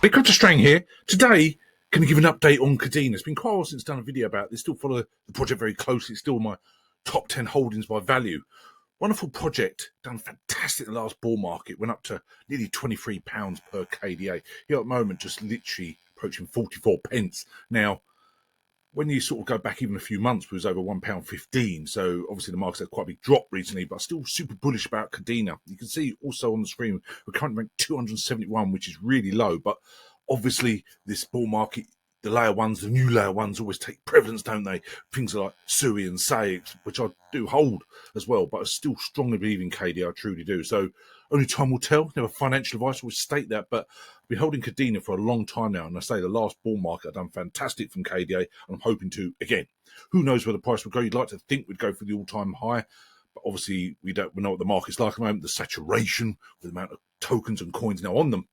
Hey, CryptoStrang here. Today, can I give an update on Kadena? It's been quite a while since I've done a video about this. Still follow the project very closely. It's still my top 10 holdings by value. Wonderful project, done fantastic in the last bull market. Went up to nearly £23 per KDA. Here at the moment, just literally approaching 44 pence. Now, when you sort of go back even a few months, it was over £1.15. So obviously the market's had quite a big drop recently, but still super bullish about Kadena. You can see also on the screen, we're currently ranked 271, which is really low. But obviously this bull market, the layer ones, the new layer ones always take prevalence, don't they? Things like SUI and SAI, which I do hold as well, but I still strongly believe in KDA, I truly do. So only time will tell. Never financial advice, I always state that, but I've been holding Kadena for a long time now, and I say the last bull market I've done fantastic from KDA, and I'm hoping to again. Who knows where the price will go? You'd like to think we'd go for the all-time high, but obviously we know what the market's like at the moment. The saturation with the amount of tokens and coins now on them.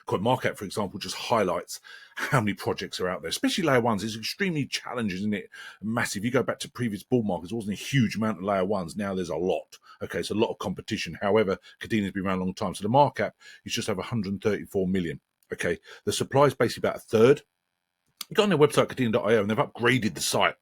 Coin market, for example, just highlights how many projects are out there, especially layer ones. It's extremely challenging, isn't it? Massive. You go back to previous bull markets, there wasn't a huge amount of layer ones. Now there's a lot. Okay, it's a lot of competition. However, Kadena's been around a long time, so the market is just over 134 million. Okay, the supply is basically about a third. You go on their website, Kadena.io, and they've upgraded the site.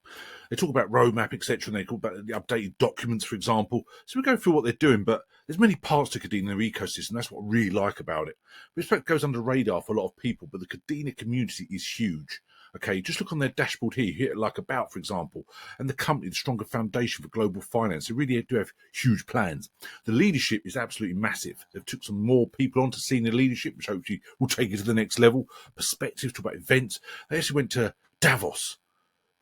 They talk about roadmap, etc., and they talk about the updated documents, for example. So we go through what they're doing, but there's many parts to Kadena, their ecosystem. That's what I really like about it. Respect goes under the radar for a lot of people, but the Kadena community is huge. Okay, just look on their dashboard here. You hit like about, for example, and the company, the stronger foundation for global finance. They really do have huge plans. The leadership is absolutely massive. They've took some more people on to senior leadership, which hopefully will take it to the next level. Perspectives, talk about events. They actually went to Davos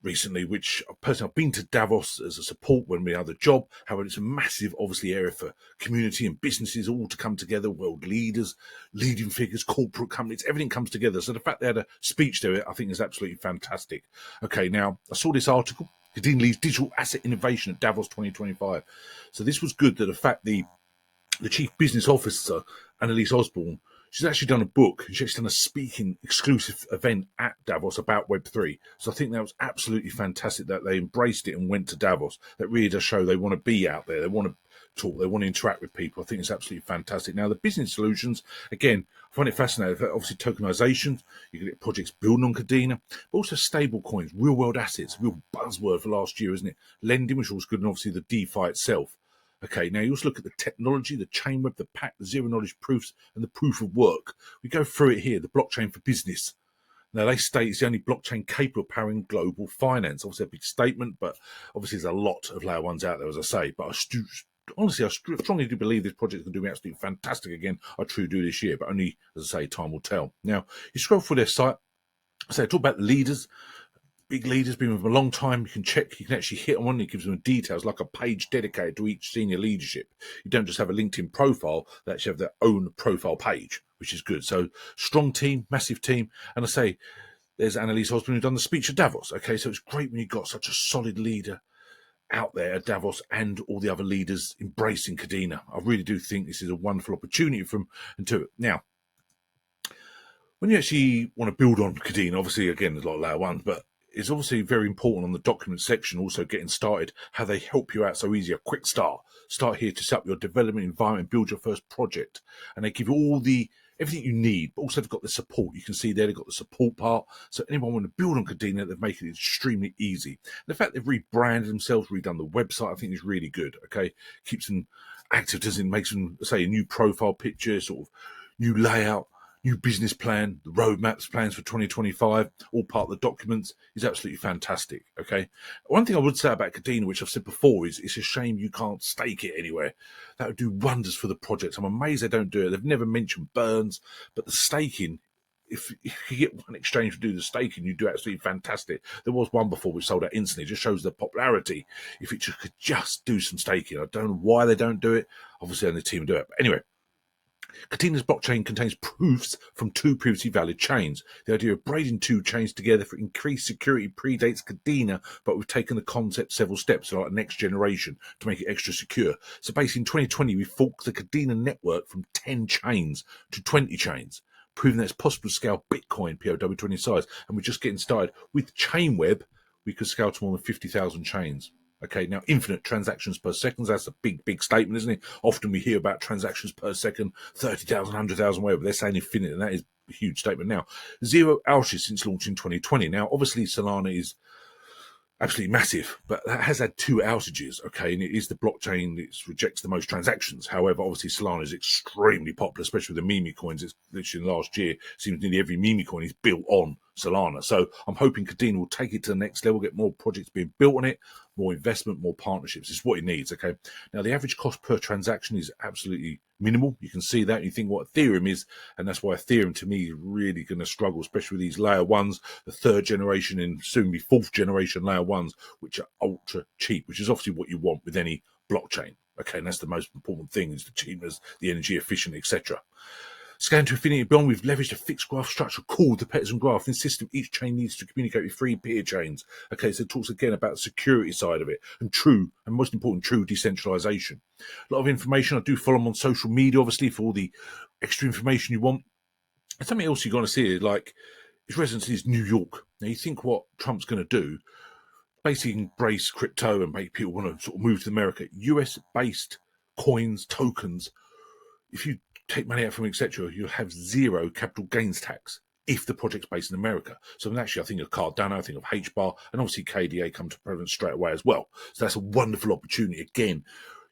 recently, which personally I've been to Davos as a support when we had the job. However, it's a massive, obviously, area for community and businesses all to come together, world leaders, leading figures, corporate companies, everything comes together. So the fact they had a speech there, I think is absolutely fantastic. Okay, now I saw this article, Kadena leads digital asset innovation at Davos 2025. So this was good that the fact the chief business officer, Annalise Osborne, she's actually done a book. She's actually done a speaking exclusive event at Davos about Web3. So I think that was absolutely fantastic that they embraced it and went to Davos. That really does show they want to be out there. They want to talk. They want to interact with people. I think it's absolutely fantastic. Now, the business solutions, again, I find it fascinating. Obviously, tokenization, you can get projects building on Kadena, but also stable coins, real world assets, real buzzword for last year, isn't it? Lending, which was good, and obviously the DeFi itself. Okay, now you also look at the technology, the chain web, the pack, the zero knowledge proofs, and the proof of work. We go through it here, the blockchain for business. Now, they state it's the only blockchain capable of powering global finance. Obviously, a big statement, but obviously there's a lot of layer ones out there, as I say. But honestly, I strongly do believe this project is going to do absolutely fantastic again. I truly do this year, but only, as I say, time will tell. Now, you scroll through their site. So talk about the leaders. Big leaders, been with them a long time. You can check, you can actually hit on one, it gives them details like a page dedicated to each senior leadership. You don't just have a LinkedIn profile, they actually have their own profile page, which is good. So strong team, massive team. And I say, there's Annalise Osborne who's done the speech at Davos. Okay, so it's great when you've got such a solid leader out there at Davos and all the other leaders embracing Kadena. I really do think this is a wonderful opportunity for them and to it. Now, when you actually want to build on Kadena, obviously, again, there's a lot of layer ones, but it's obviously very important on the document section, also getting started, how they help you out so easy, a quick start. Start here to set up your development environment, build your first project. And they give you all everything you need, but also they've got the support. You can see there they've got the support part. So anyone want to build on Kadena, they've made it extremely easy. And the fact they've rebranded themselves, redone the website, I think is really good. Okay, keeps them active, doesn't makes them, say, a new profile picture, sort of new layout, new business plan, the roadmaps, plans for 2025, all part of the documents, is absolutely fantastic, okay? One thing I would say about Kadena, which I've said before, is it's a shame you can't stake it anywhere. That would do wonders for the project. I'm amazed they don't do it. They've never mentioned burns, but the staking, if you get one exchange to do the staking, you do absolutely fantastic. There was one before which sold out instantly. It just shows the popularity. If it could just do some staking. I don't know why they don't do it. Obviously, only the team do it. But anyway, Kadena's blockchain contains proofs from two previously valid chains. The idea of braiding two chains together for increased security predates Kadena, but we've taken the concept several steps, like next generation, to make it extra secure. So basically in 2020, we forked the Kadena network from 10 chains to 20 chains, proving that it's possible to scale Bitcoin POW to any size. And we're just getting started. With Chainweb, we could scale to more than 50,000 chains. Okay, now infinite transactions per second, that's a big statement, isn't it? Often we hear about transactions per second, 30,000, 100,000, whatever. They're saying infinite, and that is a huge statement. Now, 0 outages since launch in 2020. Now, obviously, Solana is absolutely massive, but that has had 2 outages, okay, and it is the blockchain that rejects the most transactions. However, obviously Solana is extremely popular, especially with the meme coins. It's literally last year, seems nearly every meme coin is built on Solana. So I'm hoping Kadena will take it to the next level, get more projects being built on it, more investment, more partnerships. It's what it needs, okay? Now, the average cost per transaction is absolutely minimal. You can see that. You think what Ethereum is, and that's why Ethereum, to me, is really going to struggle, especially with these layer ones, the 3rd generation and soon be 4th generation layer ones, which are ultra cheap, which is obviously what you want with any blockchain. Okay, and that's the most important thing, is the cheapness, the energy efficient, etc. Scan to infinity and beyond, we've leveraged a fixed graph structure called the Peterson graph. In the system, each chain needs to communicate with 3 peer chains. Okay, so it talks again about the security side of it and true, and most important, true decentralization. A lot of information. I do follow them on social media, obviously, for all the extra information you want. And something else you're going to see is like his residence is New York. Now, you think what Trump's going to do, basically embrace crypto and make people want to sort of move to America. US-based coins, tokens, if you take money out from etc., you'll have 0 capital gains tax if the project's based in America. So actually, I think of Cardano, I think of HBAR, and obviously KDA come to prevalence straight away as well. So that's a wonderful opportunity. Again,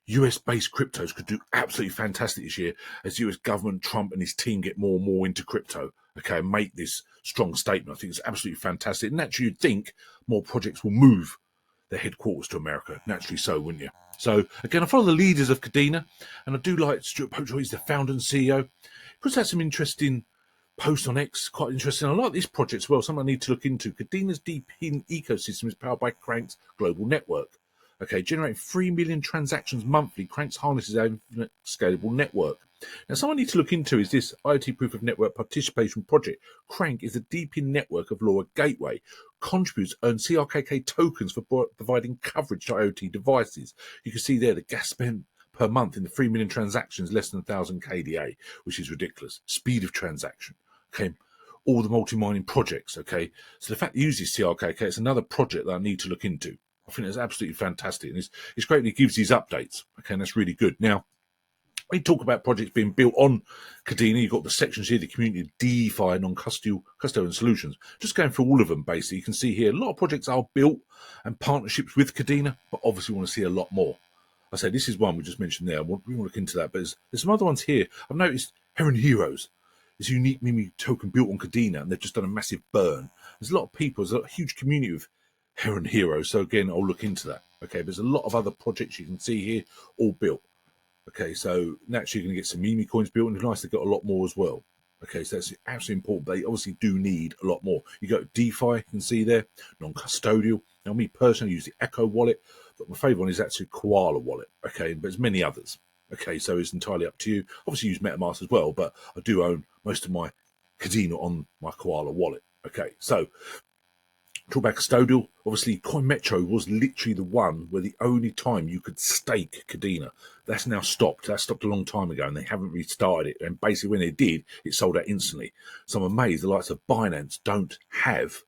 US-based cryptos could do absolutely fantastic this year as the US government, Trump and his team get more and more into crypto, okay, and make this strong statement. I think it's absolutely fantastic. And naturally, you'd think more projects will move their headquarters to America. Naturally so, wouldn't you? So, again, I follow the leaders of Kadena, and I do like Stuart Poacher. He's the founder and CEO. He puts out some interesting posts on X, quite interesting. I like this project as well, something I need to look into. Kadena's deep hidden ecosystem is powered by Crank's global network. Okay, generating 3 million transactions monthly, Crank's harnesses our infinite scalable network. Now, something I need to look into is this IoT Proof of Network Participation Project. Crank is a deep-in network of LoRa Gateway. Contributors earn CRKK tokens for providing coverage to IoT devices. You can see there the gas spent per month in the 3 million transactions, less than 1,000 KDA, which is ridiculous. Speed of transaction. Okay, all the multi-mining projects. Okay, so the fact it uses CRKK, it's another project that I need to look into. I think it's absolutely fantastic, and it's great that it gives these updates. Okay, and that's really good. Now, we talk about projects being built on Kadena. You've got the sections here, the community, DeFi, non-custodian solutions. Just going through all of them, basically, you can see here a lot of projects are built and partnerships with Kadena, but obviously we want to see a lot more. I say this is one we just mentioned there. We want to look into that, but there's some other ones here. I've noticed Heron Heroes. It's a unique meme token built on Kadena, and they've just done a massive burn. There's a lot of people, there's a huge community of Heron Heroes, so again, I'll look into that. Okay, there's a lot of other projects you can see here, all built. Okay, so naturally you're going to get some meme coins built, and it's nice they've got a lot more as well. Okay, so that's absolutely important. They obviously do need a lot more. You go DeFi, you can see there, non-custodial. Now, me personally, I use the Echo wallet, but my favourite one is actually Koala wallet. Okay, but there's many others. Okay, so it's entirely up to you. Obviously, use MetaMask as well, but I do own most of my Kadena on my Koala wallet. Okay, so talk about custodial. Obviously, Coin Metro was literally the one where the only time you could stake Kadena. That's now stopped. That stopped a long time ago, and they haven't restarted it. And basically, when they did, it sold out instantly. So I'm amazed the likes of Binance don't have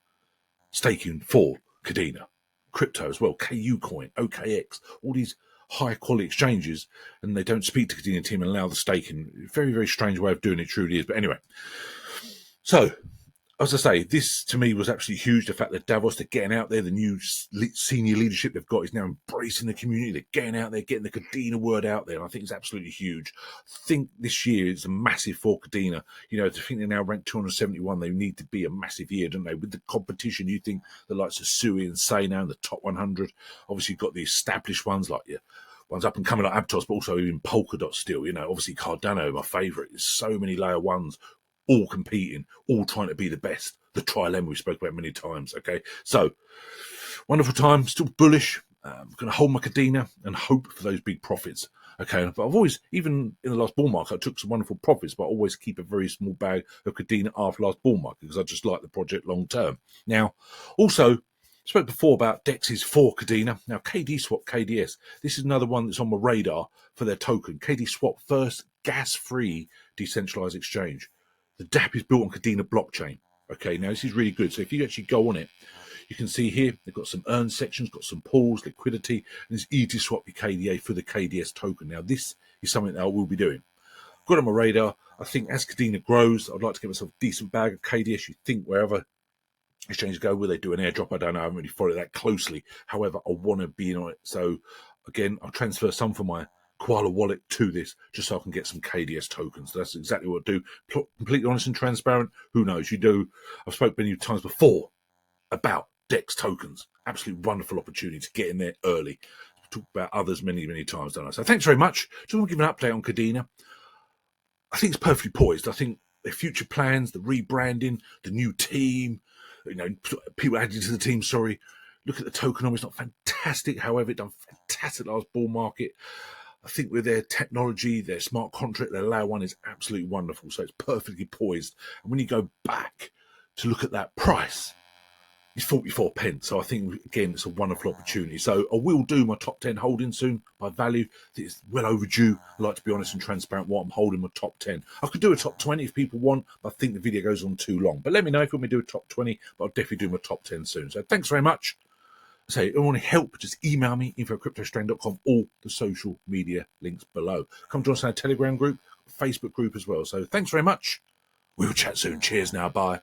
staking for Kadena. Crypto as well, KU Coin, OKX, all these high quality exchanges, and they don't speak to Kadena team and allow the staking. Very, very strange way of doing it, truly is. But anyway, so as I say, this to me was absolutely huge. The fact that Davos, they're getting out there, the new senior leadership they've got is now embracing the community. They're getting out there, getting the Kadena word out there. And I think it's absolutely huge. I think this year is a massive for Kadena. You know, to think they're now ranked 271, they need to be a massive year, don't they? With the competition, you think the likes of Sui and Say now in the top 100. Obviously, you've got the established ones like ones up and coming like Aptos, but also even Polkadot still. You know, obviously Cardano, my favourite. There's so many layer ones, all competing, all trying to be the best. The trilemma we spoke about many times, okay? So, wonderful time, still bullish. I'm going to hold my Kadena and hope for those big profits, okay? But I've always, even in the last bull market, I took some wonderful profits, but I always keep a very small bag of Kadena after last bull market because I just like the project long term. Now, also, spoke before about DEXs for Kadena. Now, KD Swap KDS, this is another one that's on my radar for their token. KD Swap, first gas-free decentralized exchange. The DApp is built on Kadena blockchain. Okay, now this is really good. So if you actually go on it, you can see here, they've got some earn sections, got some pools, liquidity, and it's easy to swap your KDA for the KDS token. Now this is something that I will be doing. Got on my radar. I think as Kadena grows, I'd like to get myself a decent bag of KDS. You think wherever exchanges go, will they do an airdrop? I don't know. I haven't really followed that closely. However, I want to be in on it. So again, I'll transfer some from my Koala wallet to this just so I can get some KDS tokens. So that's exactly what I do. Completely honest and transparent. Who knows? You do. I've spoken many times before about DEX tokens. Absolutely wonderful opportunity to get in there early. I've talked about others many, many times, don't I? So thanks very much. Just want to give an update on Kadena. I think it's perfectly poised. I think their future plans, the rebranding, the new team, people added to the team, sorry. Look at the tokenomics, not fantastic. However, it done fantastic last bull market. I think with their technology, their smart contract, their Layer-1 is absolutely wonderful. So it's perfectly poised. And when you go back to look at that price, it's 44 pence. So I think, again, it's a wonderful opportunity. So I will do my top 10 holdings soon by value. I think it's well overdue. I like to be honest and transparent what I'm holding my top 10. I could do a top 20 if people want, but I think the video goes on too long. But let me know if you want me to do a top 20, but I'll definitely do my top 10 soon. So thanks very much. So if you want help, just email me, info@cryptostrang.com, all the social media links below. Come join us in our Telegram group, Facebook group as well. So thanks very much. We'll chat soon. Cheers now. Bye.